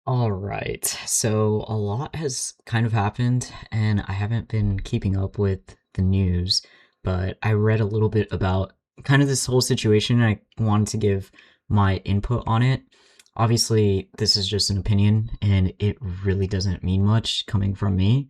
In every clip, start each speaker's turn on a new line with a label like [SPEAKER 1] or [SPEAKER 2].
[SPEAKER 1] All right. So a lot has kind of happened, and I haven't been keeping up with the news, but I read a little bit about kind of this whole situation, and I wanted to give my input on it. Obviously, this is just an opinion, and it really doesn't mean much coming from me.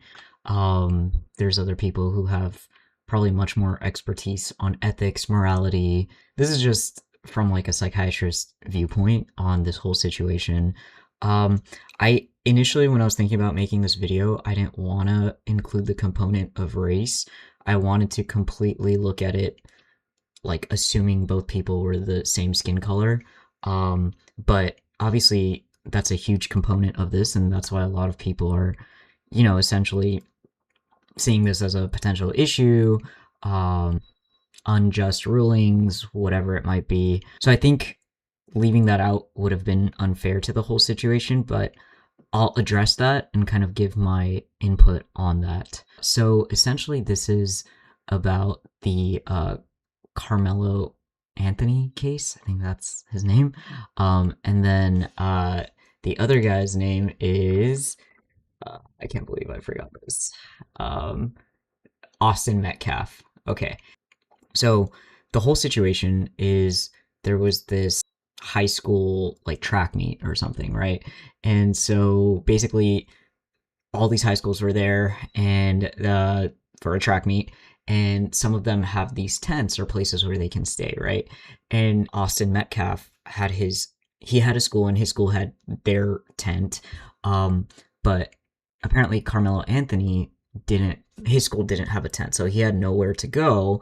[SPEAKER 1] There's other people who have probably much more expertise on ethics, morality. This is just from like a psychiatrist viewpoint on this whole situation. I initially, when I was thinking about making this video, I didn't want to include the component of race. I wanted to completely look at it like assuming both people were the same skin color. But obviously, that's a huge component of this, and that's why a lot of people are, essentially seeing this as a potential issue, um, unjust rulings, whatever it might be. So I think leaving that out would have been unfair to the whole situation, but I'll address that and kind of give my input on that. So essentially, this is about the Carmelo Anthony case. I think that's his name. And then the other guy's name is I can't believe I forgot this. Um, Austin Metcalf. Okay, so the whole situation is there was this high school like track meet or something, right? And so basically all these high schools were there and for a track meet, and some of them have these tents or places where they can stay, right? And Austin Metcalf had his he had a school and his school had their tent, um, but apparently Carmelo Anthony didn't. His school didn't have a tent, so he had nowhere to go.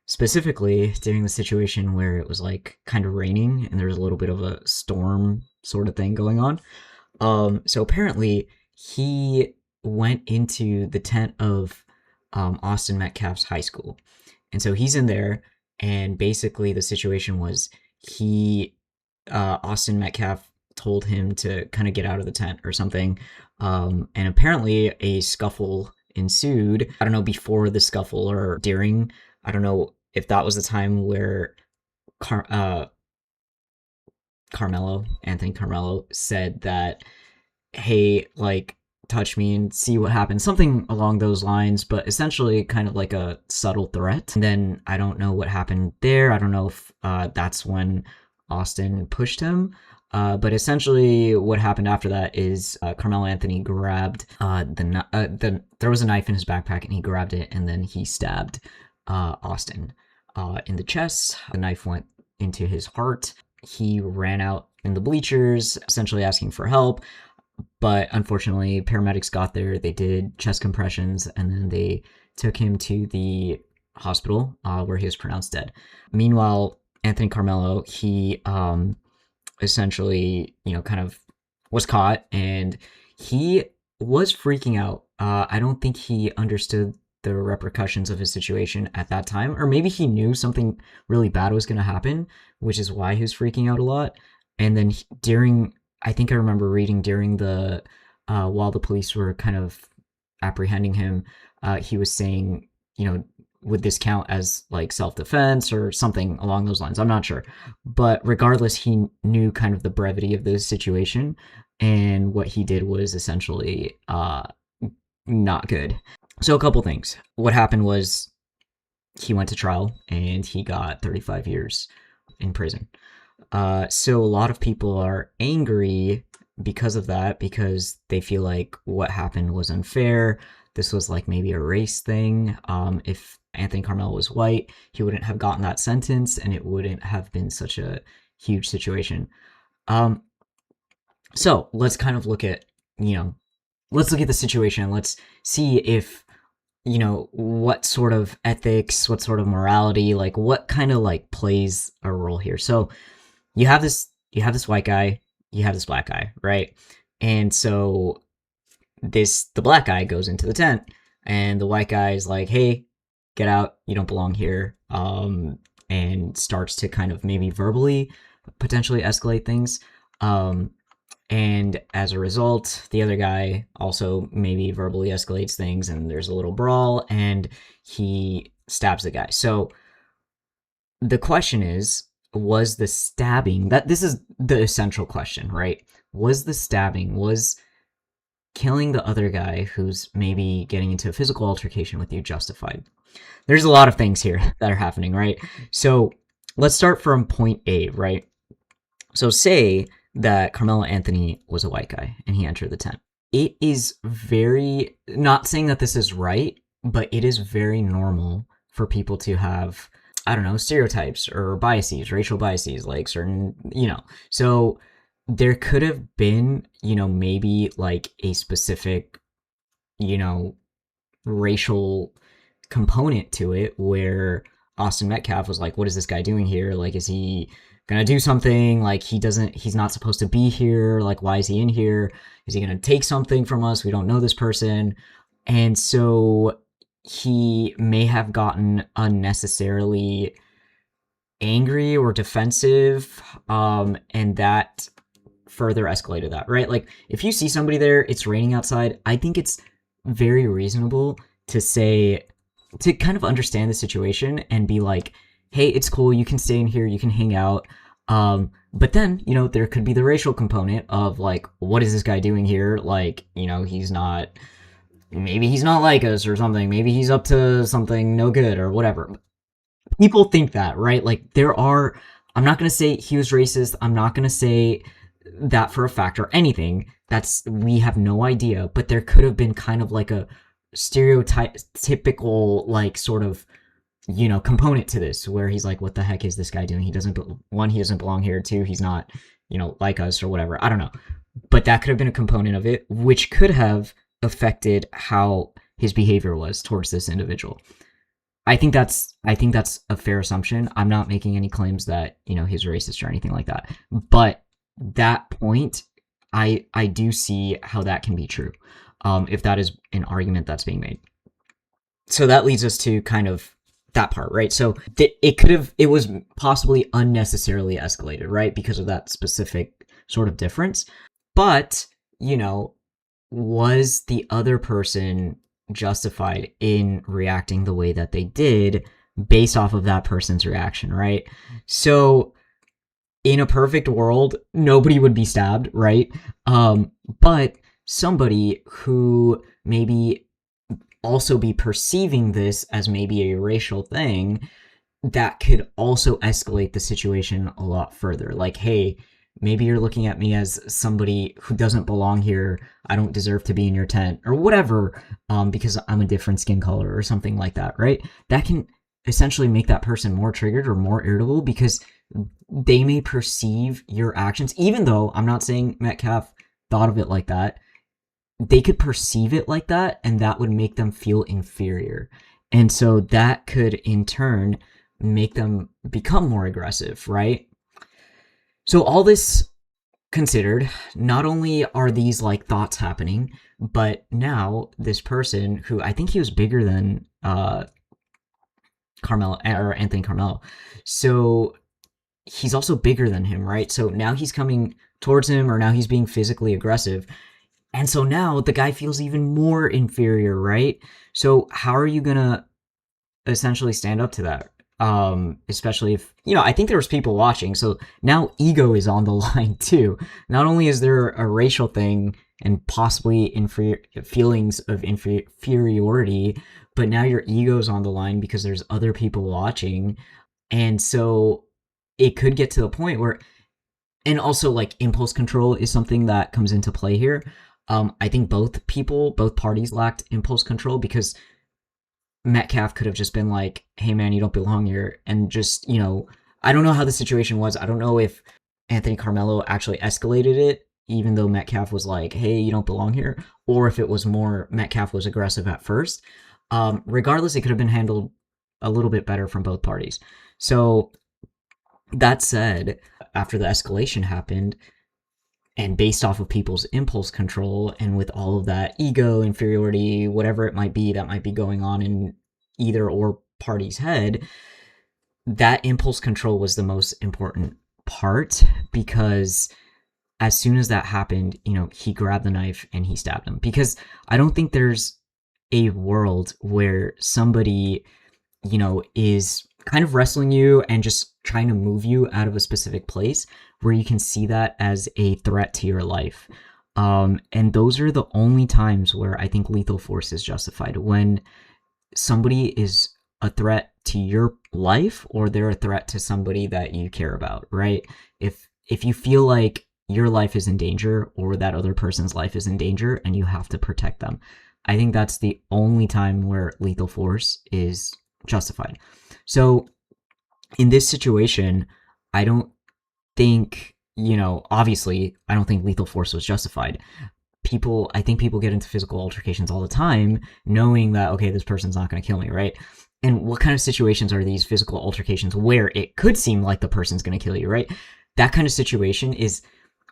[SPEAKER 1] Specifically during the situation where it was like kind of raining and there was a little bit of a storm sort of thing going on. So apparently he went into the tent of Austin Metcalf's high school. And so he's in there, and basically the situation was he, Austin Metcalf told him to kind of get out of the tent or something. And apparently a scuffle ensued. I don't know, before the scuffle or during. I don't know if that was the time where Car- uh, Anthony Carmelo, said that, hey, like, touch me and see what happens, something along those lines, but essentially kind of like a subtle threat. And then I don't know what happened there. I don't know if that's when Austin pushed him. But essentially, what happened after that is Carmelo Anthony grabbed there was a knife in his backpack, and he grabbed it, and then he stabbed Austin in the chest. The knife went into his heart. He ran out in the bleachers, essentially asking for help. But unfortunately, paramedics got there. They did chest compressions, and then they took him to the hospital where he was pronounced dead. Meanwhile, Anthony Carmelo, he essentially, kind of was caught, and he was freaking out. I don't think he understood the repercussions of his situation at that time, or maybe he knew something really bad was going to happen, which is why he was freaking out a lot. And then during, I think I remember reading during the, while the police were kind of apprehending him, he was saying, would this count as like self-defense or something along those lines? I'm not sure. But regardless, he knew kind of the brevity of the situation. And what he did was essentially not good. So, a couple things. What happened was he went to trial and he got 35 years in prison. So, a lot of people are angry because of that, because they feel like what happened was unfair. This was like maybe a race thing. If Anthony Carmelo was white, he wouldn't have gotten that sentence, and it wouldn't have been such a huge situation. Um, so let's kind of look at, let's look at the situation. Let's see if, what sort of ethics, what sort of morality, like what kind of like plays a role here. So you have this white guy, you have this black guy, right? And so the black guy goes into the tent, and the white guy is like, hey, get out, you don't belong here, and starts to kind of maybe verbally potentially escalate things. And as a result, the other guy also maybe verbally escalates things, and there's a little brawl, and he stabs the guy. So the question is, was the stabbing, that this is the essential question, right? Was the stabbing, was killing the other guy who's maybe getting into a physical altercation with you justified? There's a lot of things here that are happening, right? So let's start from point A, right? So say that Carmelo Anthony was a white guy and he entered the tent. It is very, not saying that this is right, but it is very normal for people to have, I don't know, stereotypes or biases, racial biases, like certain, so there could have been, maybe like a specific, racial component to it where Austin Metcalf was like, what is this guy doing here? Like, is he gonna do something? Like, he's not supposed to be here. Like, why is he in here? Is he gonna take something from us? We don't know this person. And so he may have gotten unnecessarily angry or defensive, and that further escalated that, right? Like, if you see somebody there, it's raining outside, I think it's very reasonable to kind of understand the situation and be like, hey, it's cool, you can stay in here, you can hang out. But then, there could be the racial component of like, what is this guy doing here? Like, maybe he's not like us or something. Maybe he's up to something no good or whatever. People think that, right? Like, I'm not going to say he was racist. I'm not going to say that for a fact or anything. We have no idea, but there could have been kind of like a stereotypical, like, sort of, component to this where he's like, what the heck is this guy doing? He doesn't belong here. Two, he's not, like us or whatever. I don't know. But that could have been a component of it, which could have affected how his behavior was towards this individual. I think that's a fair assumption. I'm not making any claims that, he's racist or anything like that. But that point, I do see how that can be true, if that is an argument that's being made. So that leads us to kind of that part, right? So it was possibly unnecessarily escalated, right? Because of that specific sort of difference. But, was the other person justified in reacting the way that they did based off of that person's reaction, right? So in a perfect world, nobody would be stabbed, right? But somebody who maybe also be perceiving this as maybe a racial thing, that could also escalate the situation a lot further. Like, hey, maybe you're looking at me as somebody who doesn't belong here. I don't deserve to be in your tent or whatever, because I'm a different skin color or something like that, right? That can essentially make that person more triggered or more irritable because they may perceive your actions, even though I'm not saying Metcalf thought of it like that. They could perceive it like that, and that would make them feel inferior. And so that could, in turn, make them become more aggressive, right? So all this considered, not only are these like thoughts happening, but now this person who I think he was bigger than Carmelo or Anthony Carmelo, so he's also bigger than him, right? So now he's coming towards him, or now he's being physically aggressive. And so now the guy feels even more inferior, right? So how are you gonna essentially stand up to that? Especially if, I think there was people watching, so now ego is on the line too. Not only is there a racial thing and possibly feelings of inferiority, but now your ego's on the line because there's other people watching. And so it could get to the point where, and also like impulse control is something that comes into play here. I think both parties lacked impulse control, because Metcalf could have just been like, hey man, you don't belong here. And just, I don't know how the situation was. I don't know if Anthony Carmelo actually escalated it, even though Metcalf was like, hey, you don't belong here. Or if it was more Metcalf was aggressive at first. Regardless, it could have been handled a little bit better from both parties. So that said, after the escalation happened, and based off of people's impulse control, and with all of that ego, inferiority, whatever it might be that might be going on in either or party's head, that impulse control was the most important part, because as soon as that happened, he grabbed the knife and he stabbed him. Because I don't think there's a world where somebody, is kind of wrestling you and just trying to move you out of a specific place where you can see that as a threat to your life. And those are the only times where I think lethal force is justified, when somebody is a threat to your life or they're a threat to somebody that you care about, right? If you feel like your life is in danger or that other person's life is in danger and you have to protect them, I think that's the only time where lethal force is justified. So in this situation, I don't think, obviously, I don't think lethal force was justified. I think people get into physical altercations all the time, knowing that, okay, this person's not going to kill me, right? And what kind of situations are these physical altercations where it could seem like the person's going to kill you, right? That kind of situation is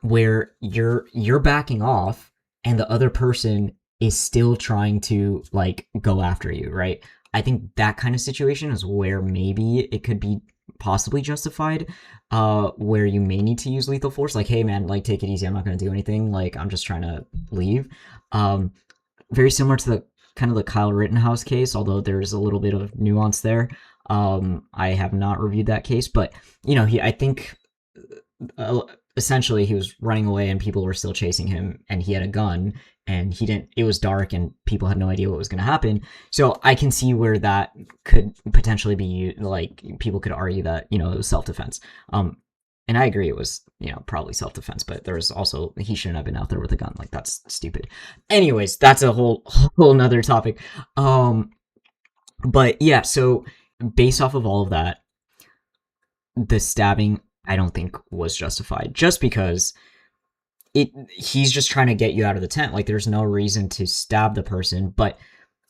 [SPEAKER 1] where you're backing off and the other person is still trying to like go after you, right? I think that kind of situation is where maybe it could be possibly justified, where you may need to use lethal force. Like, hey man, like take it easy, I'm not going to do anything, like I'm just trying to leave. Very similar to the kind of the Kyle Rittenhouse case, although there's a little bit of nuance there. I have not reviewed that case, but I think essentially he was running away and people were still chasing him, and he had a gun, and it was dark and people had no idea what was going to happen. So I can see where that could potentially be, like, people could argue that, it was self-defense. And I agree it was, probably self-defense, but there's also, he shouldn't have been out there with a gun. Like, that's stupid. Anyways, that's a whole nother topic. But yeah, so based off of all of that, the stabbing, I don't think was justified, just because he's just trying to get you out of the tent. Like, there's no reason to stab the person, but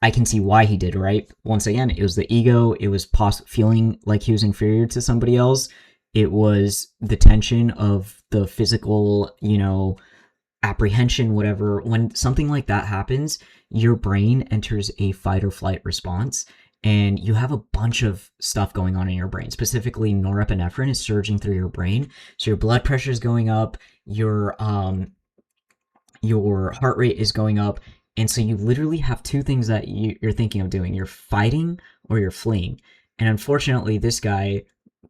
[SPEAKER 1] I can see why he did, right? Once again, it was the ego. It was feeling like he was inferior to somebody else. It was the tension of the physical, apprehension, whatever. When something like that happens, your brain enters a fight or flight response, and you have a bunch of stuff going on in your brain. Specifically, norepinephrine is surging through your brain, so your blood pressure is going up, your heart rate is going up, and so you literally have two things that you're thinking of doing: you're fighting or you're fleeing. And unfortunately, this guy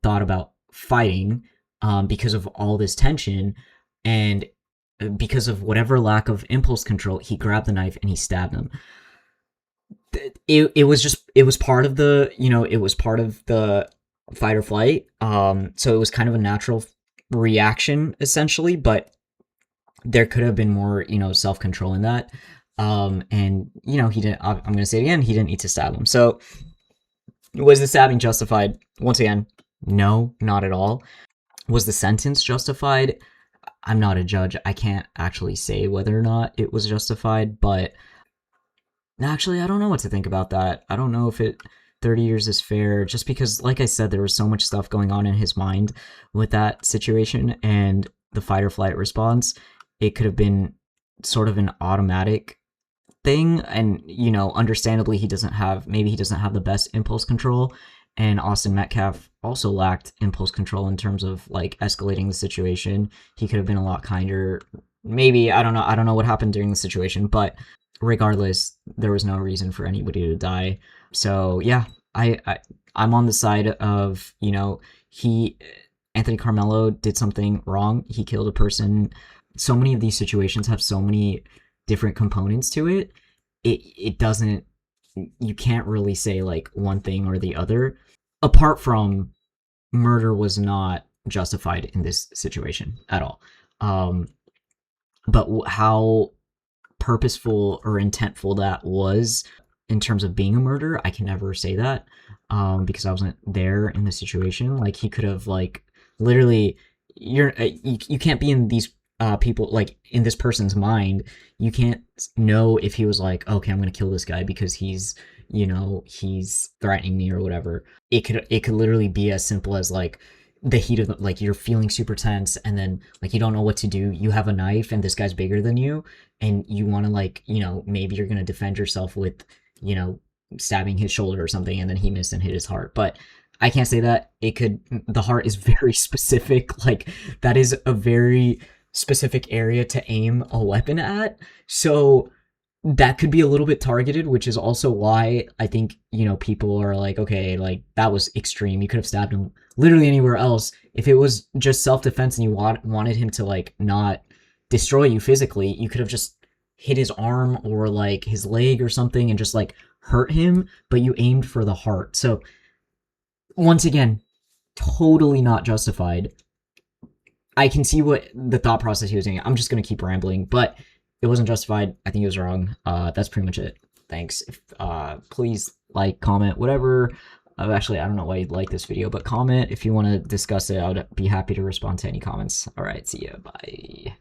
[SPEAKER 1] thought about fighting because of all this tension, and because of whatever lack of impulse control, he grabbed the knife and he stabbed him. It was part of the, it was part of the fight or flight. So it was kind of a natural reaction essentially, but there could have been more, self-control in that. And he didn't, I'm going to say it again, he didn't need to stab him. So was the stabbing justified? Once again, no, not at all. Was the sentence justified? I'm not a judge. I can't actually say whether or not it was justified, but actually, I don't know what to think about that. I don't know if 30 years is fair, just because, like I said, there was so much stuff going on in his mind with that situation and the fight or flight response. It could have been sort of an automatic thing, and, understandably, maybe he doesn't have the best impulse control, and Austin Metcalf also lacked impulse control in terms of, like, escalating the situation. He could have been a lot kinder. Maybe, I don't know what happened during the situation, but regardless, there was no reason for anybody to die. So yeah, I'm on the side of, Anthony Karmelo did something wrong. He killed a person. So many of these situations have so many different components to it. It doesn't, you can't really say like one thing or the other, apart from murder was not justified in this situation at all. But how purposeful or intentful that was in terms of being a murder, I can never say that, because I wasn't there in the situation. Like, he could have, like, literally, you can't be in these people, like, in this person's mind. You can't know if he was like, okay, I'm gonna kill this guy because he's threatening me or whatever. It could literally be as simple as, like, the heat of like, you're feeling super tense, and then, like, you don't know what to do. You have a knife and this guy's bigger than you, and you want to, like, maybe you're going to defend yourself with, stabbing his shoulder or something, and then he missed and hit his heart. But I can't say that. The heart is very specific. Like, that is a very specific area to aim a weapon at. So that could be a little bit targeted, which is also why I think, people are like, okay, like, that was extreme. You could have stabbed him literally anywhere else. If it was just self-defense and you wanted him to like not destroy you physically, you could have just hit his arm or like his leg or something and just like hurt him, but you aimed for the heart. So once again, totally not justified. I can see what the thought process he was doing. I'm just gonna keep rambling, but it wasn't justified. I think it was wrong. That's pretty much it. Thanks. Please like, comment, whatever. Actually, I don't know why you'd like this video, but comment if you want to discuss it. I would be happy to respond to any comments. All right, see ya. Bye.